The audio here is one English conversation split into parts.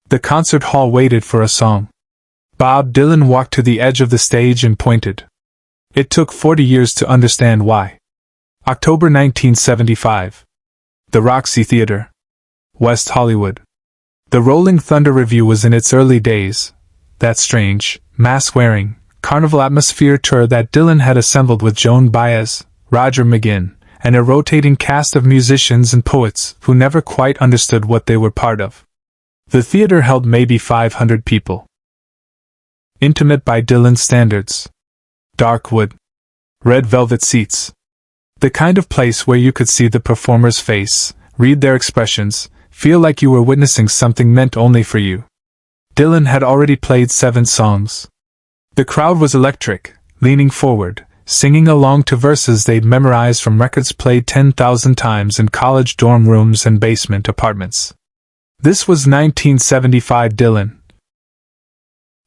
The concert hall waited for a song. Bob Dylan walked to the edge of the stage and pointed. It took 40 years to understand why. October 1975. The Roxy Theatre, West Hollywood. The Rolling Thunder Revue was in its early days, that strange, mask-wearing, carnival atmosphere tour that Dylan had assembled with Joan Baez, Roger McGuinn, and a rotating cast of musicians and poets who never quite understood what they were part of. The theater held maybe 500 people. Intimate by Dylan's standards. Dark wood. Red velvet seats. The kind of place where you could see the performer's face, read their expressions, feel like you were witnessing something meant only for you. Dylan had already played 7 songs. The crowd was electric, leaning forward, singing along to verses they'd memorized from records played 10,000 times in college dorm rooms and basement apartments. This was 1975 Dylan.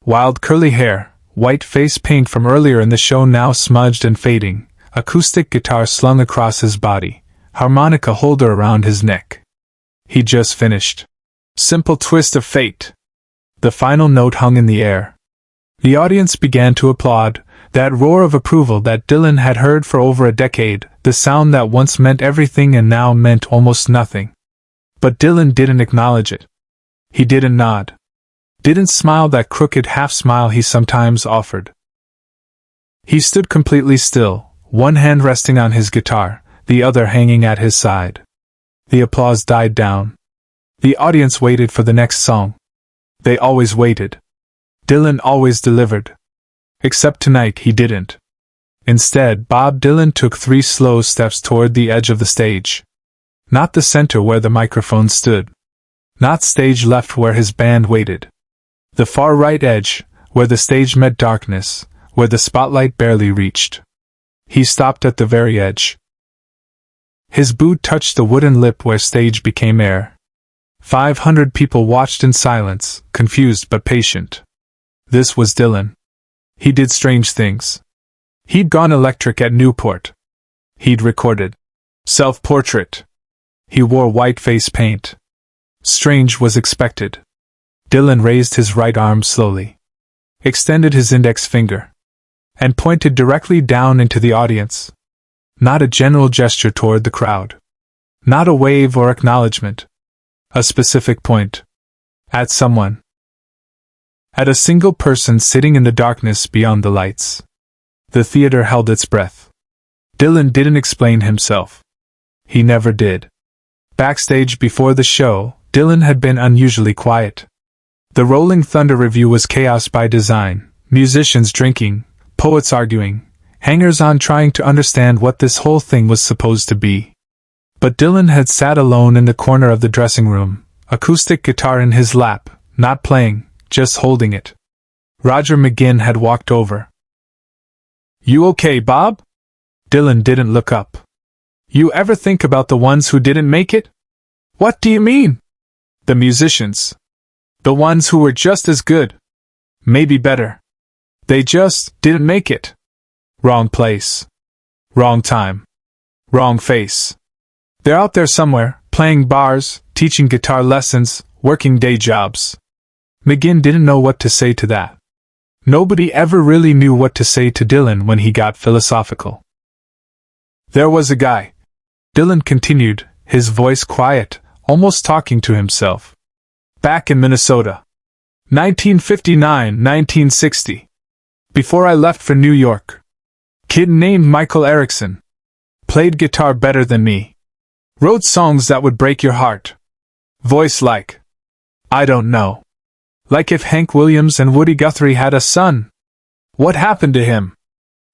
Wild curly hair, white face paint from earlier in the show now smudged and fading, acoustic guitar slung across his body, harmonica holder around his neck. He'd just finished. Simple twist of fate. The final note hung in the air. The audience began to applaud, that roar of approval that Dylan had heard for over a decade, the sound that once meant everything and now meant almost nothing. But Dylan didn't acknowledge it. He didn't nod. Didn't smile that crooked half-smile he sometimes offered. He stood completely still, one hand resting on his guitar, the other hanging at his side. The applause died down. The audience waited for the next song. They always waited. Dylan always delivered. Except tonight he didn't. Instead, Bob Dylan took 3 slow steps toward the edge of the stage. Not the center where the microphone stood. Not stage left where his band waited. The far right edge, where the stage met darkness, where the spotlight barely reached. He stopped at the very edge. His boot touched the wooden lip where stage became air. 500 people watched in silence, confused but patient. This was Dylan. He did strange things. He'd gone electric at Newport. He'd recorded self-portrait. He wore white face paint. Strange was expected. Dylan raised his right arm slowly, extended his index finger, and pointed directly down into the audience. Not a general gesture toward the crowd. Not a wave or acknowledgement. A specific point. At someone. At a single person sitting in the darkness beyond the lights. The theater held its breath. Dylan didn't explain himself. He never did. Backstage before the show, Dylan had been unusually quiet. The Rolling Thunder Revue was chaos by design, musicians drinking, poets arguing, hangers-on trying to understand what this whole thing was supposed to be. But Dylan had sat alone in the corner of the dressing room, acoustic guitar in his lap, not playing, just holding it. Roger McGuinn had walked over. "You okay, Bob?" Dylan didn't look up. "You ever think about the ones who didn't make it?" "What do you mean?" "The musicians. The ones who were just as good. Maybe better. They just didn't make it. Wrong place. Wrong time. Wrong face. They're out there somewhere, playing bars, teaching guitar lessons, working day jobs." McGuinn didn't know what to say to that. Nobody ever really knew what to say to Dylan when he got philosophical. "There was a guy," Dylan continued, his voice quiet, almost talking to himself. "Back in Minnesota. 1959, 1960. Before I left for New York. Kid named Michael Erikson. Played guitar better than me. Wrote songs that would break your heart. Voice like, I don't know. Like if Hank Williams and Woody Guthrie had a son. What happened to him?"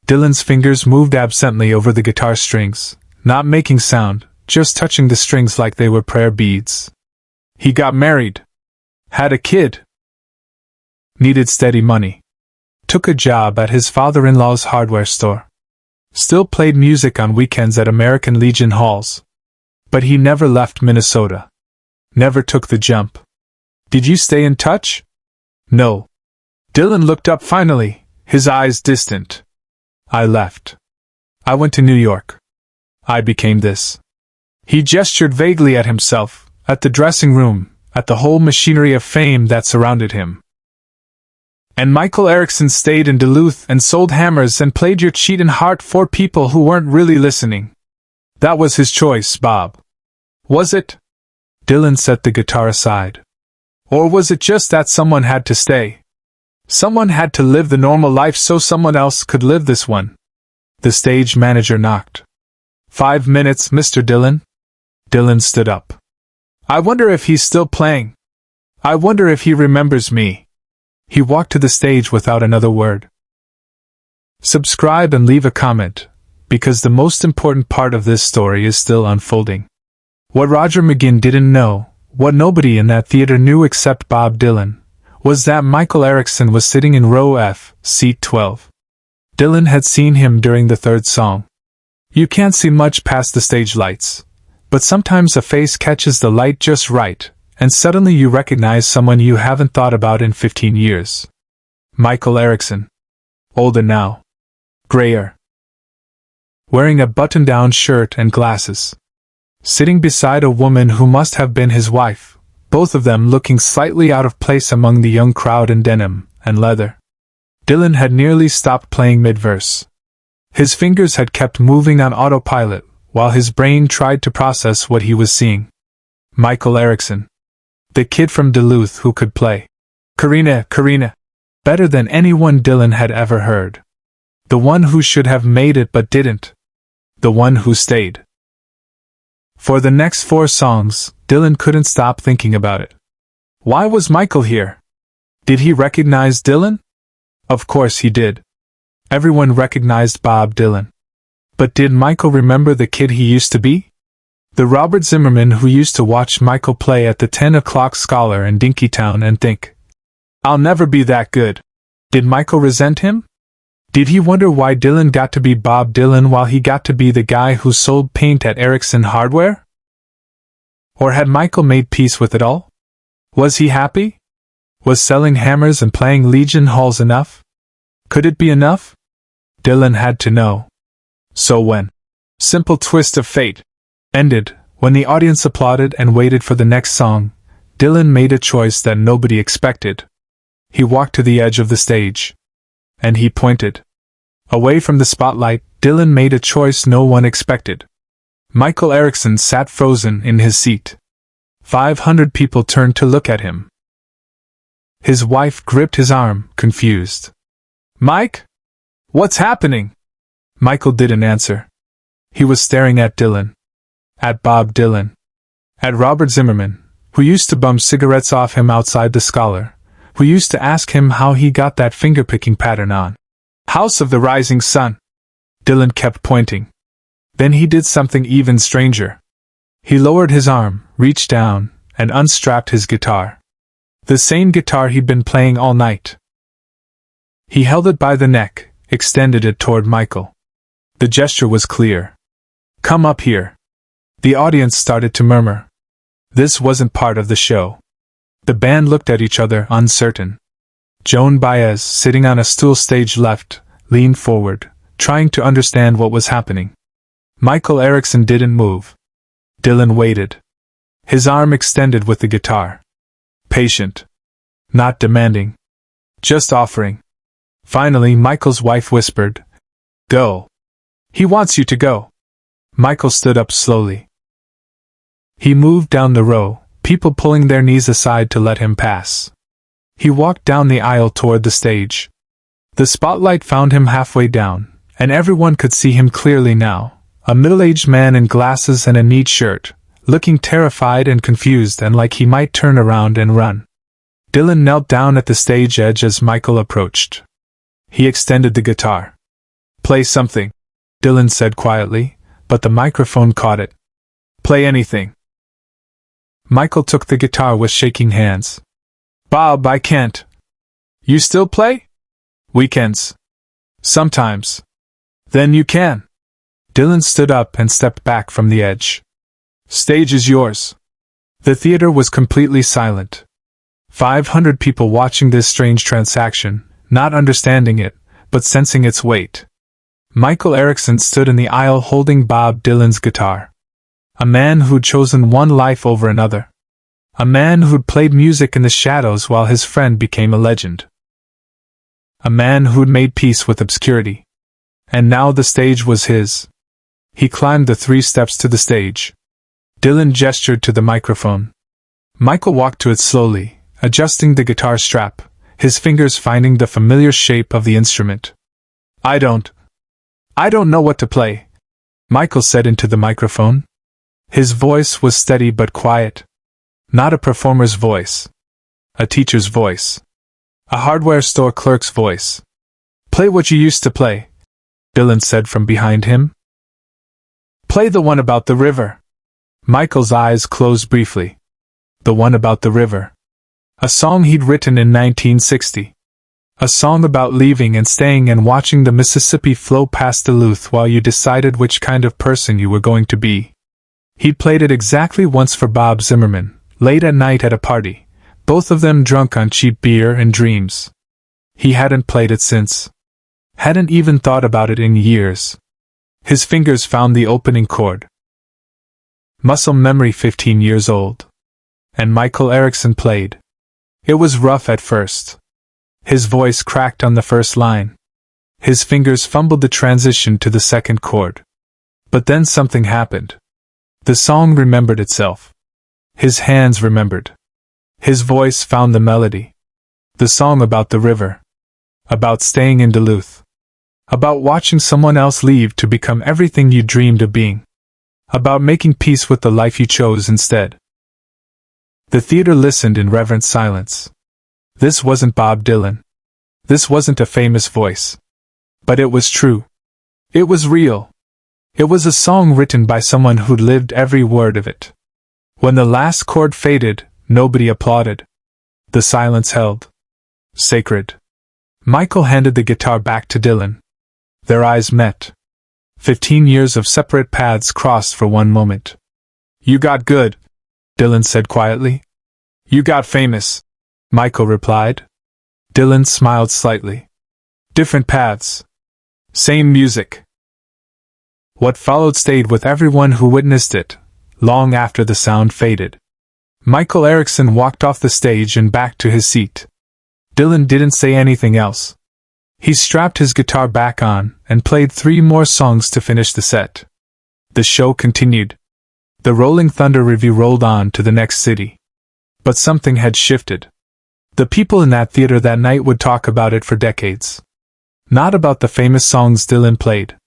Dylan's fingers moved absently over the guitar strings, not making sound, just touching the strings like they were prayer beads. "He got married. Had a kid. Needed steady money. Took a job at his father-in-law's hardware store. Still played music on weekends at American Legion halls. But he never left Minnesota. Never took the jump. Did you stay in touch?" "No." Dylan looked up finally, his eyes distant. "I left. I went to New York. I became this." He gestured vaguely at himself, at the dressing room, at the whole machinery of fame that surrounded him. And Michael Erikson stayed in Duluth and sold hammers and played your cheat and heart for people who weren't really listening. That was his choice, Bob. Was it? Dylan set the guitar aside. Or was it just that someone had to stay? Someone had to live the normal life so someone else could live this one. The stage manager knocked. 5 minutes, Mr. Dylan. Dylan stood up. I wonder if he's still playing. I wonder if he remembers me. He walked to the stage without another word. Subscribe and leave a comment, because the most important part of this story is still unfolding. What Roger McGinn didn't know, what nobody in that theater knew except Bob Dylan, was that Michael Erikson was sitting in row F, seat 12. Dylan had seen him during the third song. You can't see much past the stage lights, but sometimes a face catches the light just right, and suddenly you recognize someone you haven't thought about in 15 years. Michael Erikson. Older now. Grayer. Wearing a button-down shirt and glasses. Sitting beside a woman who must have been his wife, both of them looking slightly out of place among the young crowd in denim and leather. Dylan had nearly stopped playing mid-verse. His fingers had kept moving on autopilot, while his brain tried to process what he was seeing. Michael Erikson. The kid from Duluth who could play Karina, better than anyone Dylan had ever heard. The one who should have made it but didn't. The one who stayed. For the next 4 songs, Dylan couldn't stop thinking about it. Why was Michael here? Did he recognize Dylan? Of course he did. Everyone recognized Bob Dylan. But did Michael remember the kid he used to be? The Robert Zimmerman who used to watch Michael play at the 10 o'clock Scholar in Dinkytown and think, I'll never be that good. Did Michael resent him? Did he wonder why Dylan got to be Bob Dylan while he got to be the guy who sold paint at Erikson Hardware? Or had Michael made peace with it all? Was he happy? Was selling hammers and playing Legion halls enough? Could it be enough? Dylan had to know. So when Simple Twist of Fate ended, when the audience applauded and waited for the next song, Dylan made a choice that nobody expected. He walked to the edge of the stage. And he pointed. Away from the spotlight, Dylan made a choice no one expected. Michael Erikson sat frozen in his seat. 500 people turned to look at him. His wife gripped his arm, confused. Mike? What's happening? Michael didn't answer. He was staring at Dylan. At Bob Dylan. At Robert Zimmerman, who used to bum cigarettes off him outside the Scholar, who used to ask him how he got that finger-picking pattern on House of the Rising Sun. Dylan kept pointing. Then he did something even stranger. He lowered his arm, reached down, and unstrapped his guitar. The same guitar he'd been playing all night. He held it by the neck, extended it toward Michael. The gesture was clear. Come up here. The audience started to murmur. This wasn't part of the show. The band looked at each other, uncertain. Joan Baez, sitting on a stool stage left, leaned forward, trying to understand what was happening. Michael Erikson didn't move. Dylan waited. His arm extended with the guitar. Patient. Not demanding. Just offering. Finally, Michael's wife whispered, Go. He wants you to go. Michael stood up slowly. He moved down the row, people pulling their knees aside to let him pass. He walked down the aisle toward the stage. The spotlight found him halfway down, and everyone could see him clearly now, a middle-aged man in glasses and a neat shirt, looking terrified and confused and like he might turn around and run. Dylan knelt down at the stage edge as Michael approached. He extended the guitar. Play something, Dylan said quietly, but the microphone caught it. Play anything. Michael took the guitar with shaking hands. Bob, I can't. You still play? Weekends. Sometimes. Then you can. Dylan stood up and stepped back from the edge. Stage is yours. The theater was completely silent. 500 people watching this strange transaction, not understanding it, but sensing its weight. Michael Erikson stood in the aisle holding Bob Dylan's guitar. A man who'd chosen one life over another. A man who'd played music in the shadows while his friend became a legend. A man who'd made peace with obscurity. And now the stage was his. He climbed the 3 steps to the stage. Dylan gestured to the microphone. Michael walked to it slowly, adjusting the guitar strap, his fingers finding the familiar shape of the instrument. I don't know what to play," Michael said into the microphone. His voice was steady but quiet. Not a performer's voice. A teacher's voice. A hardware store clerk's voice. "Play what you used to play," Dylan said from behind him. "Play the one about the river." Michael's eyes closed briefly. The one about the river. A song he'd written in 1960. A song about leaving and staying and watching the Mississippi flow past Duluth while you decided which kind of person you were going to be. He'd played it exactly once for Bob Zimmerman, late at night at a party, both of them drunk on cheap beer and dreams. He hadn't played it since. Hadn't even thought about it in years. His fingers found the opening chord. Muscle memory 15 years old. And Michael Erikson played. It was rough at first. His voice cracked on the first line. His fingers fumbled the transition to the second chord. But then something happened. The song remembered itself. His hands remembered. His voice found the melody. The song about the river. About staying in Duluth. About watching someone else leave to become everything you dreamed of being. About making peace with the life you chose instead. The theater listened in reverent silence. This wasn't Bob Dylan. This wasn't a famous voice. But it was true. It was real. It was a song written by someone who'd lived every word of it. When the last chord faded, nobody applauded. The silence held. Sacred. Michael handed the guitar back to Dylan. Their eyes met. 15 years of separate paths crossed for one moment. "You got good," Dylan said quietly. "You got famous," Michael replied. Dylan smiled slightly. "Different paths. Same music." What followed stayed with everyone who witnessed it, long after the sound faded. Michael Erikson walked off the stage and back to his seat. Dylan didn't say anything else. He strapped his guitar back on and played 3 more songs to finish the set. The show continued. The Rolling Thunder Revue rolled on to the next city. But something had shifted. The people in that theater that night would talk about it for decades. Not about the famous songs Dylan played.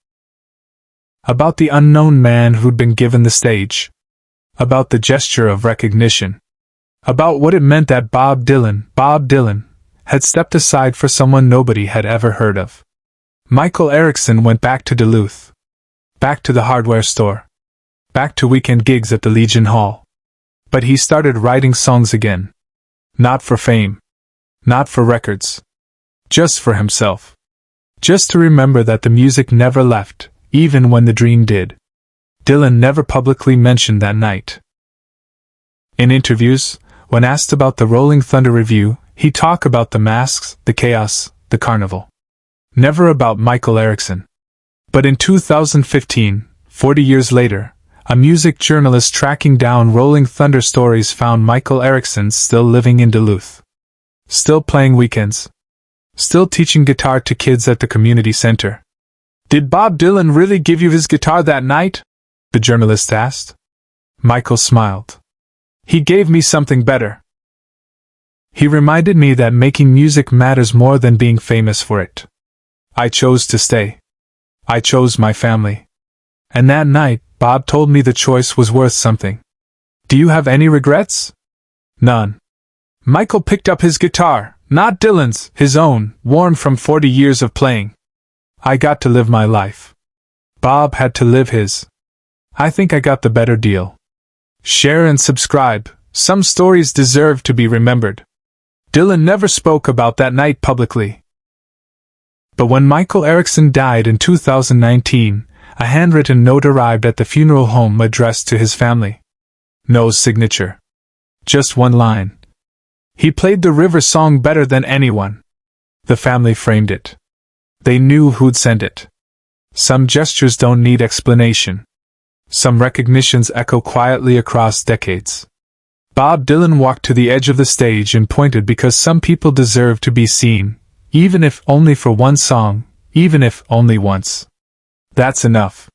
About the unknown man who'd been given the stage. About the gesture of recognition. About what it meant that Bob Dylan, had stepped aside for someone nobody had ever heard of. Michael Erikson went back to Duluth. Back to the hardware store. Back to weekend gigs at the Legion Hall. But he started writing songs again. Not for fame. Not for records. Just for himself. Just to remember that the music never left, even when the dream did. Dylan never publicly mentioned that night. In interviews, when asked about the Rolling Thunder Revue, he'd talk about the masks, the chaos, the carnival. Never about Michael Erikson. But in 2015, 40 years later, a music journalist tracking down Rolling Thunder stories found Michael Erikson still living in Duluth. Still playing weekends. Still teaching guitar to kids at the community center. "Did Bob Dylan really give you his guitar that night?" the journalist asked. Michael smiled. "He gave me something better. He reminded me that making music matters more than being famous for it. I chose to stay. I chose my family. And that night, Bob told me the choice was worth something. Do you have any regrets?" "None." Michael picked up his guitar, not Dylan's, his own, worn from 40 years of playing. "I got to live my life. Bob had to live his. I think I got the better deal." Share and subscribe. Some stories deserve to be remembered. Dylan never spoke about that night publicly. But when Michael Erikson died in 2019, a handwritten note arrived at the funeral home addressed to his family. No signature. Just one line. "He played the river song better than anyone." The family framed it. They knew who'd sent it. Some gestures don't need explanation. Some recognitions echo quietly across decades. Bob Dylan walked to the edge of the stage and pointed because some people deserve to be seen, even if only for one song, even if only once. That's enough.